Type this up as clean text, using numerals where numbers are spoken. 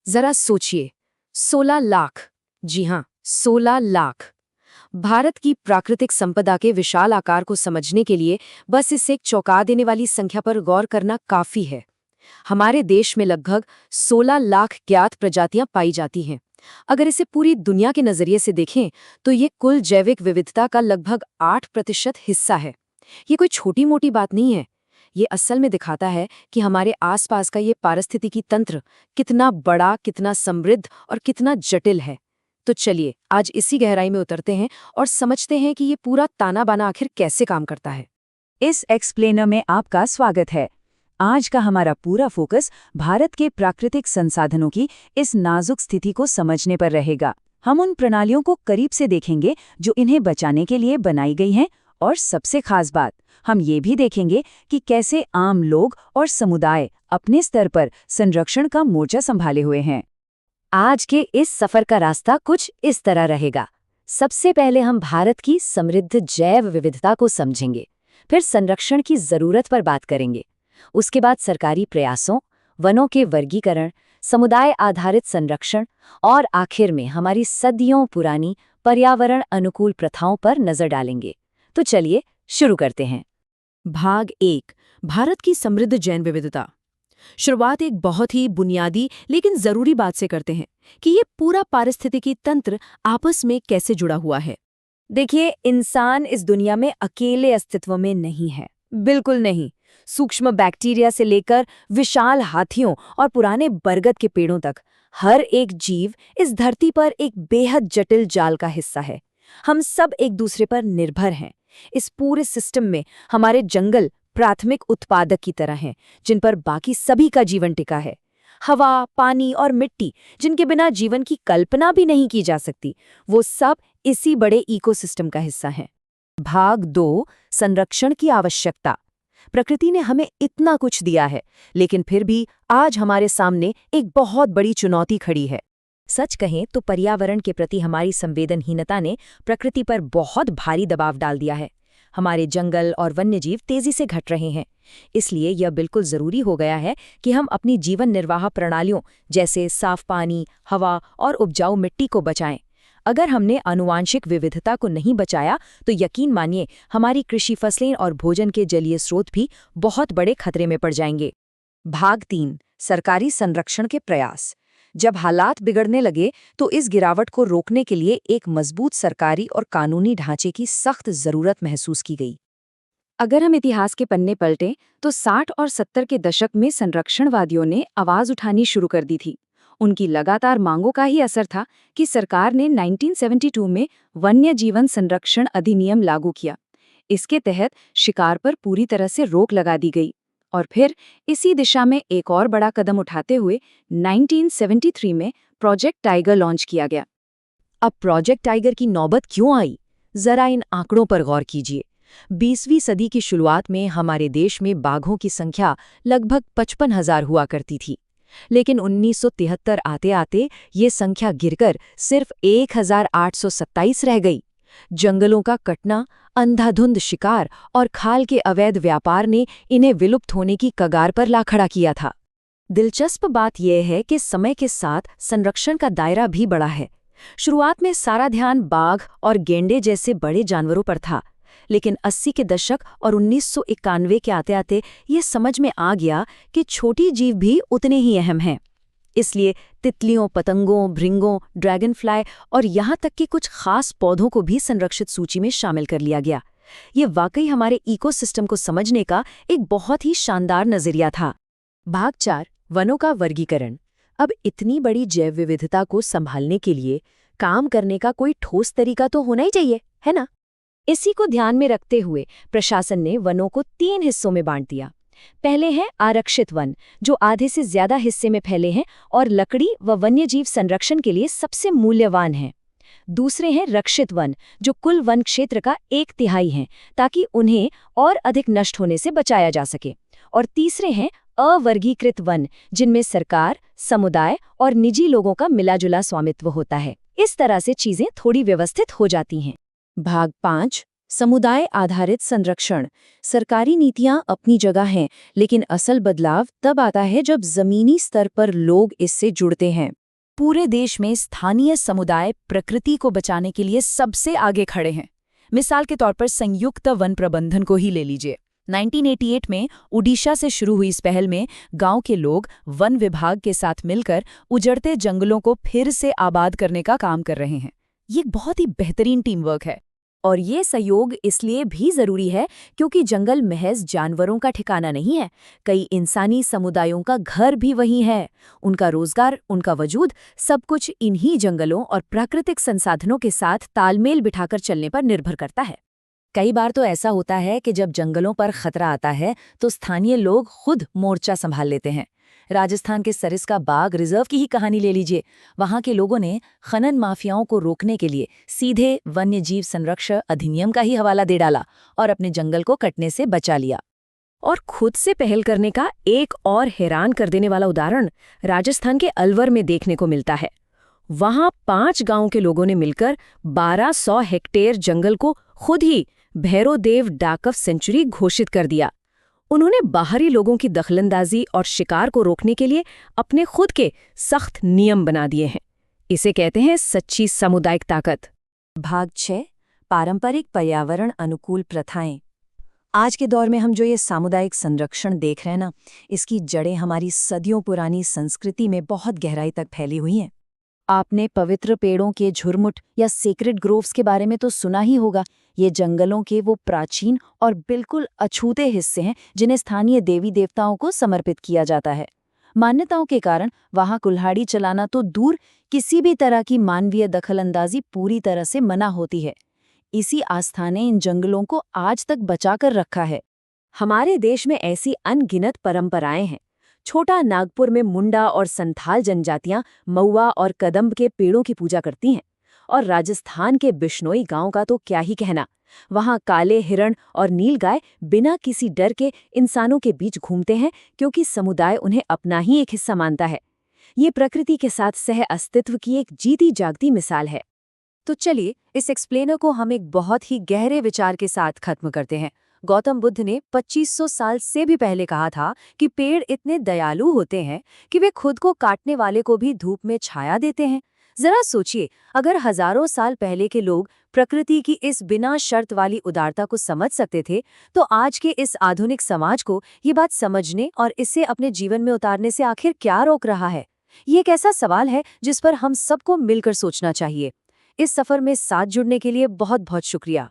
जरा सोचिए, 16 लाख। जी हाँ, 16 लाख। भारत की प्राकृतिक संपदा के विशाल आकार को समझने के लिए बस इस एक चौंका देने वाली संख्या पर गौर करना काफी है। हमारे देश में लगभग 16 लाख ज्ञात प्रजातियां पाई जाती हैं। अगर इसे पूरी दुनिया के नजरिए से देखें तो ये कुल जैविक विविधता का लगभग 8% हिस्सा है। ये कोई छोटी मोटी बात नहीं है। ये असल में दिखाता है कि हमारे आसपास का ये पारिस्थितिकी तंत्र कितना बड़ा, कितना समृद्ध और कितना जटिल है। तो चलिए आज इसी गहराई में उतरते हैं और समझते हैं कि ये पूरा ताना बाना आखिर कैसे काम करता है। इस एक्सप्लेनर में आपका स्वागत है। आज का हमारा पूरा फोकस भारत के प्राकृतिक संसाधनों की इस नाजुक स्थिति को समझने पर रहेगा। हम उन प्रणालियों को करीब से देखेंगे जो इन्हें बचाने के लिए बनाई गई हैं, और सबसे खास बात, हम ये भी देखेंगे कि कैसे आम लोग और समुदाय अपने स्तर पर संरक्षण का मोर्चा संभाले हुए हैं। आज के इस सफर का रास्ता कुछ इस तरह रहेगा। सबसे पहले हम भारत की समृद्ध जैव विविधता को समझेंगे, फिर संरक्षण की जरूरत पर बात करेंगे, उसके बाद सरकारी प्रयासों, वनों के वर्गीकरण, समुदाय आधारित संरक्षण और आखिर में हमारी सदियों पुरानी पर्यावरण अनुकूल प्रथाओं पर नजर डालेंगे। तो चलिए शुरू करते हैं। भाग 1, भारत की समृद्ध जैव विविधता। शुरुआत एक बहुत ही बुनियादी लेकिन जरूरी बात से करते हैं कि ये पूरा पारिस्थितिकी तंत्र आपस में कैसे जुड़ा हुआ है। देखिए, इंसान इस दुनिया में अकेले अस्तित्व में नहीं है, बिल्कुल नहीं। सूक्ष्म बैक्टीरिया से लेकर विशाल हाथियों और पुराने बरगद के पेड़ों तक हर एक जीव इस धरती पर एक बेहद जटिल जाल का हिस्सा है। हम सब एक दूसरे पर निर्भर हैं। इस पूरे सिस्टम में हमारे जंगल प्राथमिक उत्पादक की तरह हैं, जिन पर बाकी सभी का जीवन टिका है। हवा, पानी और मिट्टी, जिनके बिना जीवन की कल्पना भी नहीं की जा सकती, वो सब इसी बड़े इकोसिस्टम का हिस्सा हैं। भाग 2, संरक्षण की आवश्यकता। प्रकृति ने हमें इतना कुछ दिया है, लेकिन फिर भी आज हमारे सामने एक बहुत बड़ी चुनौती खड़ी है। सच कहें तो पर्यावरण के प्रति हमारी संवेदनहीनता ने प्रकृति पर बहुत भारी दबाव डाल दिया है। हमारे जंगल और वन्यजीव तेजी से घट रहे हैं। इसलिए यह बिल्कुल जरूरी हो गया है कि हम अपनी जीवन निर्वाह प्रणालियों जैसे साफ पानी, हवा और उपजाऊ मिट्टी को बचाएं। अगर हमने आनुवांशिक विविधता को नहीं बचाया तो यकीन मानिए हमारी कृषि फसलें और भोजन के जलीय स्रोत भी बहुत बड़े खतरे में पड़ जाएंगे। भाग 3, सरकारी संरक्षण के प्रयास। जब हालात बिगड़ने लगे तो इस गिरावट को रोकने के लिए एक मजबूत सरकारी और कानूनी ढांचे की सख्त जरूरत महसूस की गई। अगर हम इतिहास के पन्ने पलटें तो 60 और 70 के दशक में संरक्षणवादियों ने आवाज उठानी शुरू कर दी थी। उनकी लगातार मांगों का ही असर था कि सरकार ने 1972 में वन्य जीवन संरक्षण अधिनियम लागू किया। इसके तहत शिकार पर पूरी तरह से रोक लगा दी गई। और फिर इसी दिशा में एक और बड़ा कदम उठाते हुए 1973 में प्रोजेक्ट टाइगर लॉन्च किया गया। अब प्रोजेक्ट टाइगर की नौबत क्यों आई? जरा इन आंकड़ों पर गौर कीजिए। 20वीं सदी की शुरुआत में हमारे देश में बाघों की संख्या लगभग 55,000 हुआ करती थी, लेकिन 1973 आते आते ये संख्या गिरकर सिर्फ 1,827 रह गई। जंगलों का कटना, अंधाधुंध शिकार और खाल के अवैध व्यापार ने इन्हें विलुप्त होने की कगार पर ला खड़ा किया था। दिलचस्प बात यह है कि समय के साथ संरक्षण का दायरा भी बढ़ा है। शुरुआत में सारा ध्यान बाघ और गेंडे जैसे बड़े जानवरों पर था, लेकिन 80 के दशक और 1991 के आते आते ये समझ में आ गया कि छोटी जीव भी उतने ही अहम हैं। इसलिए तितलियों, पतंगों, भृंगों, ड्रैगन फ्लाई और यहाँ तक कि कुछ खास पौधों को भी संरक्षित सूची में शामिल कर लिया गया। ये वाकई हमारे इकोसिस्टम को समझने का एक बहुत ही शानदार नजरिया था। भाग 4, वनों का वर्गीकरण। अब इतनी बड़ी जैव विविधता को संभालने के लिए काम करने का कोई ठोस तरीका तो होना ही चाहिए, है ना? इसी को ध्यान में रखते हुए प्रशासन ने वनों को 3 हिस्सों में बांट दिया। पहले हैं आरक्षित वन, जो आधे से ज्यादा हिस्से में फैले हैं और लकड़ी व वन्यजीव संरक्षण के लिए सबसे मूल्यवान हैं। दूसरे हैं रक्षित वन, जो कुल वन क्षेत्र का 1/3 हैं, ताकि उन्हें और अधिक नष्ट होने से बचाया जा सके। और तीसरे हैं अवर्गीकृत वन, जिनमें सरकार, समुदाय और निजी लोगों का मिलाजुला स्वामित्व होता है। इस तरह से चीजें थोड़ी व्यवस्थित हो जाती हैं। भाग 5, समुदाय आधारित संरक्षण। सरकारी नीतियां अपनी जगह हैं, लेकिन असल बदलाव तब आता है जब जमीनी स्तर पर लोग इससे जुड़ते हैं। पूरे देश में स्थानीय समुदाय प्रकृति को बचाने के लिए सबसे आगे खड़े हैं। मिसाल के तौर पर संयुक्त वन प्रबंधन को ही ले लीजिए। 1988 में ओडिशा से शुरू हुई इस पहल में गांव के लोग वन विभाग के साथ मिलकर उजड़ते जंगलों को फिर से आबाद करने का काम कर रहे हैं। ये एक बहुत ही बेहतरीन टीम वर्क है। और ये सहयोग इसलिए भी जरूरी है क्योंकि जंगल महज जानवरों का ठिकाना नहीं है, कई इंसानी समुदायों का घर भी वहीं है। उनका रोजगार, उनका वजूद, सब कुछ इन्हीं जंगलों और प्राकृतिक संसाधनों के साथ तालमेल बिठाकर चलने पर निर्भर करता है। कई बार तो ऐसा होता है कि जब जंगलों पर खतरा आता है तो स्थानीय लोग खुद मोर्चा संभाल लेते हैं। राजस्थान के सरिस्का बाग रिजर्व की ही कहानी ले लीजिए। वहां के लोगों ने खनन माफियाओं को रोकने के लिए सीधे वन्य जीव संरक्षण अधिनियम का ही हवाला दे डाला और अपने जंगल को कटने से बचा लिया। और खुद से पहल करने का एक और हैरान कर देने वाला उदाहरण राजस्थान के अलवर में देखने को मिलता है। वहां 5 गांवों के लोगों ने मिलकर 1200 हेक्टेयर जंगल को खुद ही भैरोदेव डाकफ सेंचुरी घोषित कर दिया। उन्होंने बाहरी लोगों की दखलंदाजी और शिकार को रोकने के लिए अपने खुद के सख्त नियम बना दिए हैं। इसे कहते हैं सच्ची सामुदायिक ताकत। भाग 6, पारंपरिक पर्यावरण अनुकूल प्रथाएं। आज के दौर में हम जो ये सामुदायिक संरक्षण देख रहे हैं ना, इसकी जड़ें हमारी सदियों पुरानी संस्कृति में बहुत गहराई तक फैली हुई हैं। आपने पवित्र पेड़ों के झुरमुट या सेक्रेड ग्रोव्स के बारे में तो सुना ही होगा। ये जंगलों के वो प्राचीन और बिल्कुल अछूते हिस्से हैं जिन्हें स्थानीय देवी देवताओं को समर्पित किया जाता है। मान्यताओं के कारण वहां कुल्हाड़ी चलाना तो दूर, किसी भी तरह की मानवीय दखलंदाजी पूरी तरह से मना होती है। इसी आस्था ने इन जंगलों को आज तक बचाकर रखा है। हमारे देश में ऐसी अनगिनत परंपराएं हैं। छोटा नागपुर में मुंडा और संथाल जनजातियां महुआ और कदम्ब के पेड़ों की पूजा करती हैं। और राजस्थान के बिश्नोई गांव का तो क्या ही कहना। वहां काले हिरण और नीलगाय बिना किसी डर के इंसानों के बीच घूमते हैं, क्योंकि समुदाय उन्हें अपना ही एक हिस्सा मानता है। ये प्रकृति के साथ सह अस्तित्व की एक जीती जागती मिसाल है। तो चलिए, इस एक्सप्लेनर को हम एक बहुत ही गहरे विचार के साथ खत्म करते हैं। गौतम बुद्ध ने 2500 साल से भी पहले कहा था कि पेड़ इतने दयालु होते हैं कि वे खुद को काटने वाले को भी धूप में छाया देते हैं। जरा सोचिए, अगर हजारों साल पहले के लोग प्रकृति की इस बिना शर्त वाली उदारता को समझ सकते थे, तो आज के इस आधुनिक समाज को ये बात समझने और इसे अपने जीवन में उतारने से आखिर क्या रोक रहा है? ये एक ऐसा सवाल है जिस पर हम सबको मिलकर सोचना चाहिए। इस सफर में साथ जुड़ने के लिए बहुत बहुत शुक्रिया।